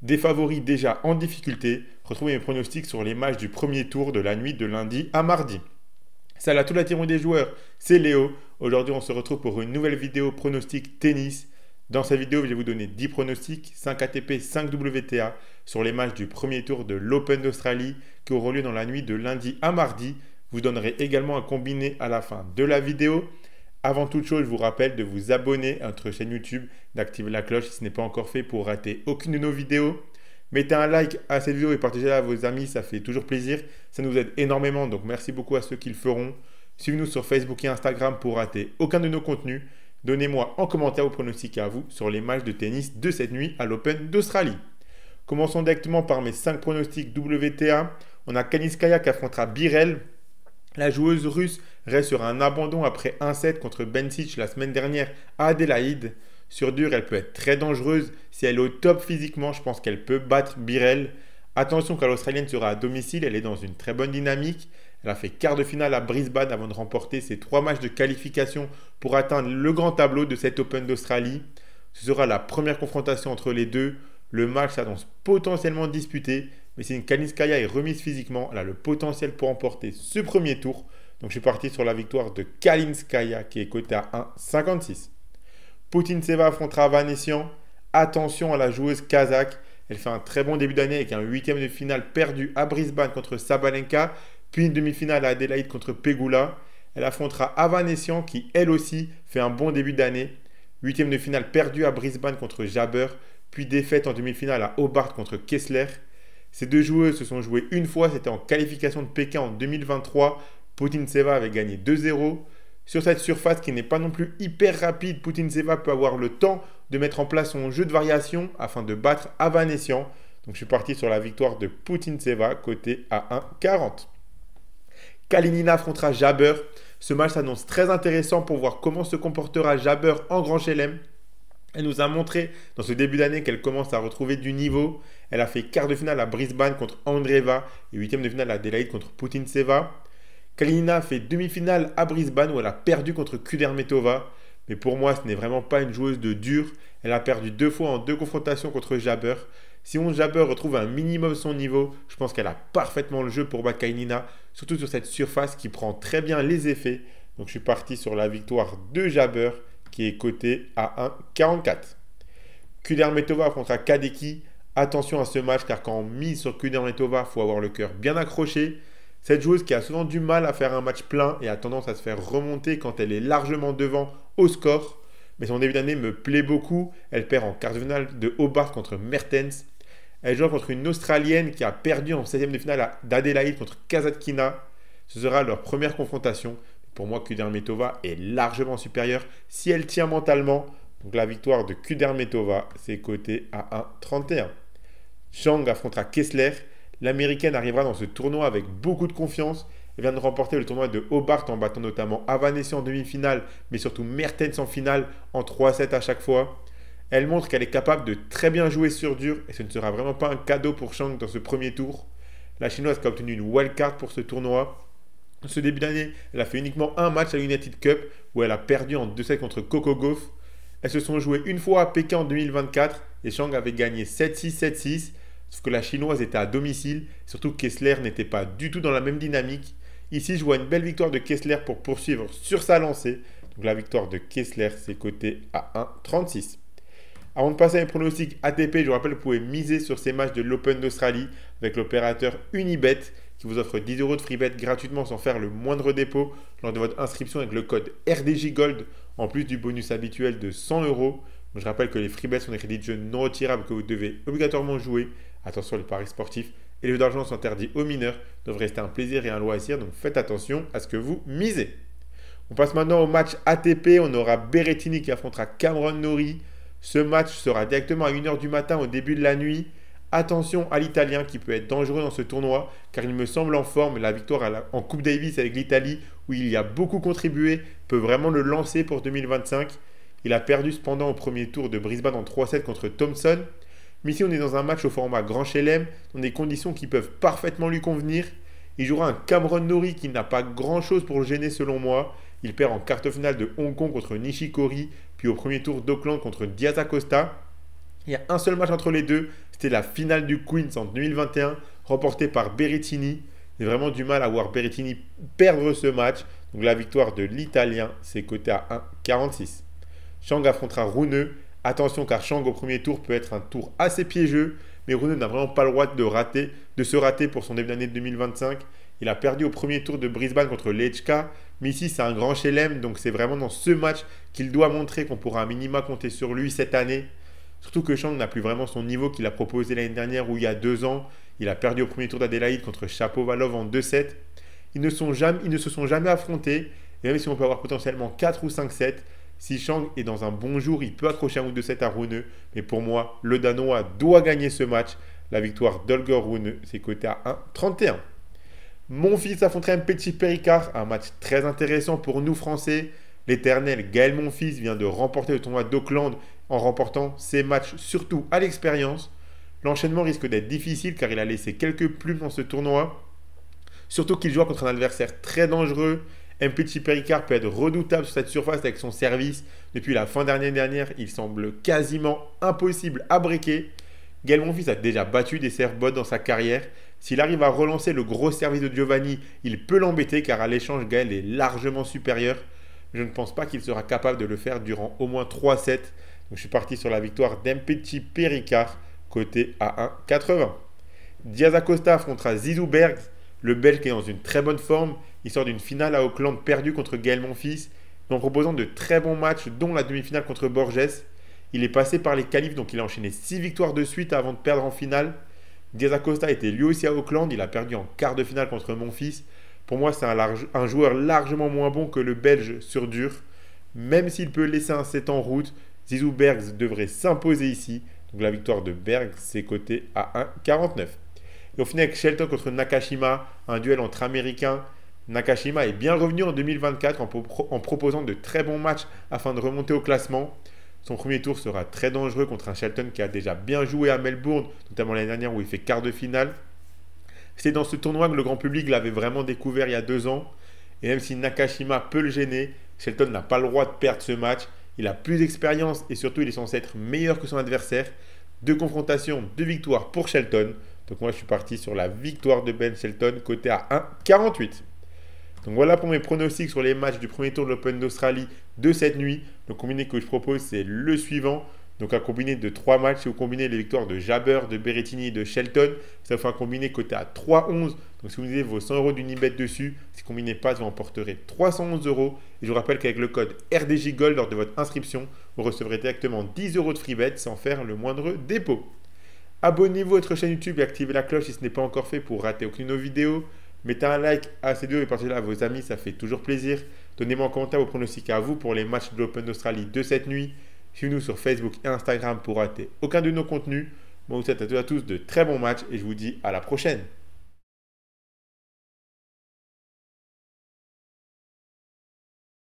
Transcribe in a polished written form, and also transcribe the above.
Des favoris déjà en difficulté, retrouvez mes pronostics sur les matchs du premier tour de la nuit de lundi à mardi. Salut à toute la team des joueurs, c'est Léo. Aujourd'hui, on se retrouve pour une nouvelle vidéo pronostic tennis. Dans cette vidéo, je vais vous donner 10 pronostics, 5 ATP, 5 WTA sur les matchs du premier tour de l'Open d'Australie qui auront lieu dans la nuit de lundi à mardi. Je vous donnerai également un combiné à la fin de la vidéo. Avant toute chose, je vous rappelle de vous abonner à notre chaîne YouTube, d'activer la cloche si ce n'est pas encore fait pour rater aucune de nos vidéos. Mettez un like à cette vidéo et partagez-la à vos amis, ça fait toujours plaisir. Ça nous aide énormément, donc merci beaucoup à ceux qui le feront. Suivez-nous sur Facebook et Instagram pour rater aucun de nos contenus. Donnez-moi en commentaire vos pronostics à vous sur les matchs de tennis de cette nuit à l'Open d'Australie. Commençons directement par mes 5 pronostics WTA. On a Kalinskaya qui affrontera Birel. La joueuse russe reste sur un abandon après 1-7 contre Bencic la semaine dernière à Adélaïde. Sur dur, elle peut être très dangereuse. Si elle est au top physiquement, je pense qu'elle peut battre Birel. Attention car l'Australienne sera à domicile, elle est dans une très bonne dynamique. Elle a fait quart de finale à Brisbane avant de remporter ses 3 matchs de qualification pour atteindre le grand tableau de cet Open d'Australie. Ce sera la première confrontation entre les deux. Le match s'annonce potentiellement disputé, mais si une Kalinskaya est remise physiquement, elle a le potentiel pour remporter ce premier tour. Donc je suis parti sur la victoire de Kalinskaya qui est cotée à 1,56. Putintseva affrontera Avanesyan. Attention à la joueuse kazakh. Elle fait un très bon début d'année avec un huitième de finale perdu à Brisbane contre Sabalenka, puis une demi-finale à Adélaïde contre Pegula. Elle affrontera Avanesyan qui, elle aussi, fait un bon début d'année. Huitième de finale perdu à Brisbane contre Jabber, puis défaite en demi-finale à Hobart contre Kessler. Ces deux joueuses se sont jouées une fois, c'était en qualification de Pékin en 2023. Putintseva avait gagné 2-0. Sur cette surface qui n'est pas non plus hyper rapide, Putintseva peut avoir le temps de mettre en place son jeu de variation afin de battre Avanesyan. Donc je suis parti sur la victoire de Putintseva, côté à 1,40. Kalinina affrontera Jabber. Ce match s'annonce très intéressant pour voir comment se comportera Jabber en Grand Chelem. Elle nous a montré dans ce début d'année qu'elle commence à retrouver du niveau. Elle a fait quart de finale à Brisbane contre Andreeva et huitième de finale à Adélaïde contre Putintseva. Kalinina fait demi-finale à Brisbane où elle a perdu contre Kudermetova. Mais pour moi, ce n'est vraiment pas une joueuse de dur. Elle a perdu 2 fois en 2 confrontations contre Jabber. Si on Jabber retrouve un minimum son niveau, je pense qu'elle a parfaitement le jeu pour battre Kalinina, surtout sur cette surface qui prend très bien les effets. Donc je suis parti sur la victoire de Jabber qui est cotée à 1,44. Kudermetova affrontera Kadeki. Attention à ce match car quand on mise sur Kudermetova, il faut avoir le cœur bien accroché. Cette joueuse qui a souvent du mal à faire un match plein et a tendance à se faire remonter quand elle est largement devant au score. Mais son début d'année me plaît beaucoup. Elle perd en quart de finale de Hobart contre Mertens. Elle joue contre une Australienne qui a perdu en 16e de finale d'Adélaïde contre Kasatkina. Ce sera leur première confrontation. Pour moi, Kudermetova est largement supérieure si elle tient mentalement. Donc la victoire de Kudermetova, c'est coté à 1,31. Zhang affrontera Kessler. L'américaine arrivera dans ce tournoi avec beaucoup de confiance. Elle vient de remporter le tournoi de Hobart en battant notamment Avanesyan en demi-finale, mais surtout Mertens en finale en 3-7 à chaque fois. Elle montre qu'elle est capable de très bien jouer sur dur et ce ne sera vraiment pas un cadeau pour Zhang dans ce premier tour. La chinoise qui a obtenu une wildcard pour ce tournoi. Dans ce début d'année, elle a fait uniquement un match à l'United Cup où elle a perdu en 2-7 contre Coco Gauff. Elles se sont jouées une fois à Pékin en 2024 et Zhang avait gagné 7-6, 7-6. Sauf que la chinoise était à domicile, surtout que Kessler n'était pas du tout dans la même dynamique. Ici, je vois une belle victoire de Kessler pour poursuivre sur sa lancée. Donc la victoire de Kessler, c'est coté à 1,36. Avant de passer à mes pronostics ATP, je vous rappelle que vous pouvez miser sur ces matchs de l'Open d'Australie avec l'opérateur Unibet qui vous offre 10 € de free bet gratuitement sans faire le moindre dépôt lors de votre inscription avec le code RDJ Gold en plus du bonus habituel de 100 €. Je rappelle que les free bets sont des crédits de jeu non retirables que vous devez obligatoirement jouer. Attention, les paris sportifs et les jeux d'argent sont interdits aux mineurs, doivent rester un plaisir et un loisir, donc faites attention à ce que vous misez. On passe maintenant au match ATP, on aura Berrettini qui affrontera Cameron Norrie. Ce match sera directement à 1h du matin au début de la nuit. Attention à l'Italien qui peut être dangereux dans ce tournoi, car il me semble en forme. La victoire en Coupe Davis avec l'Italie, où il y a beaucoup contribué, peut vraiment le lancer pour 2025. Il a perdu cependant au premier tour de Brisbane en 3-7 contre Thompson. Mais ici, on est dans un match au format Grand Chelem, dans des conditions qui peuvent parfaitement lui convenir. Il jouera un Cameron Norrie qui n'a pas grand-chose pour le gêner selon moi. Il perd en quart de finale de Hong Kong contre Nishikori, puis au premier tour d'Auckland contre Diaz Acosta. Il y a un seul match entre les deux, C'était la finale du Queens en 2021, remportée par Berrettini. J'ai vraiment du mal à voir Berrettini perdre ce match. Donc la victoire de l'Italien, c'est coté à 1,46. Chang affrontera Rune. Attention car Chang au premier tour peut être un tour assez piégeux, mais Rune n'a vraiment pas le droit de se rater pour son début d'année 2025. Il a perdu au premier tour de Brisbane contre Lechka, mais ici c'est un grand chelem, donc c'est vraiment dans ce match qu'il doit montrer qu'on pourra à minima compter sur lui cette année. Surtout que Chang n'a plus vraiment son niveau qu'il a proposé l'année dernière ou il y a 2 ans. Il a perdu au premier tour d'Adélaïde contre Shapovalov en 2-7. Ils ne se sont jamais affrontés, et même si on peut avoir potentiellement 4 ou 5-7, si Chang est dans un bon jour, il peut accrocher un ou 2-7 à Rune. Mais pour moi, le Danois doit gagner ce match. La victoire d'Holger Rune, c'est coté à 1,31. Mon fils affronterait Mpetshi Perricard, un match très intéressant pour nous Français. L'éternel Gaël Monfils vient de remporter le tournoi d'Auckland en remportant ses matchs surtout à l'expérience. L'enchaînement risque d'être difficile car il a laissé quelques plumes dans ce tournoi. Surtout qu'il joue contre un adversaire très dangereux. Mpetshi Perricard peut être redoutable sur cette surface avec son service. Depuis la fin d'année dernière, il semble quasiment impossible à breaker. Gaël Monfils a déjà battu des serve-bots dans sa carrière. S'il arrive à relancer le gros service de Giovanni, il peut l'embêter car à l'échange, Gaël est largement supérieur. Je ne pense pas qu'il sera capable de le faire durant au moins 3 sets. Donc je suis parti sur la victoire d'Mpetshi Perricard, coté à 1,80. Diaz Acosta affrontera Zizou Bergs, le Belge qui est dans une très bonne forme. Il sort d'une finale à Auckland perdue contre Gaël Monfils, en proposant de très bons matchs, dont la demi-finale contre Borges. Il est passé par les qualifs, donc il a enchaîné 6 victoires de suite avant de perdre en finale. Diaz Acosta était lui aussi à Auckland, il a perdu en quart de finale contre Monfils. Pour moi, c'est un joueur largement moins bon que le Belge sur dur. Même s'il peut laisser un set en route, Zizou Bergs devrait s'imposer ici. Donc la victoire de Bergs, c'est coté à 1,49. Et au final, avec Shelton contre Nakashima, un duel entre Américains. Nakashima est bien revenu en 2024 en proposant de très bons matchs afin de remonter au classement. Son premier tour sera très dangereux contre un Shelton qui a déjà bien joué à Melbourne, notamment l'année dernière où il fait quart de finale. C'est dans ce tournoi que le grand public l'avait vraiment découvert il y a 2 ans. Et même si Nakashima peut le gêner, Shelton n'a pas le droit de perdre ce match. Il a plus d'expérience et surtout il est censé être meilleur que son adversaire. 2 confrontations, 2 victoires pour Shelton. Donc moi je suis parti sur la victoire de Ben Shelton, coté à 1,48. Donc voilà pour mes pronostics sur les matchs du premier tour de l'Open d'Australie de cette nuit. Le combiné que je propose, c'est le suivant. Donc un combiné de 3 matchs, si vous combinez les victoires de Jabber, de Berrettini et de Shelton, ça fait un combiné coté à 3,11. Donc si vous mettez vos 100 € d'Unibet dessus, si vous combinez pas, vous emporterez 311 €. Et je vous rappelle qu'avec le code RDJGOLD lors de votre inscription, vous recevrez directement 10 € de free bet sans faire le moindre dépôt. Abonnez-vous à notre chaîne YouTube et activez la cloche si ce n'est pas encore fait pour rater aucune de nos vidéos. Mettez un like à cette vidéo et partagez-la à vos amis, ça fait toujours plaisir. Donnez-moi en commentaire vos pronostics à vous pour les matchs de l'Open d'Australie de cette nuit. Suivez-nous sur Facebook et Instagram pour rater aucun de nos contenus. Moi, je vous souhaite à tous de très bons matchs et je vous dis à la prochaine.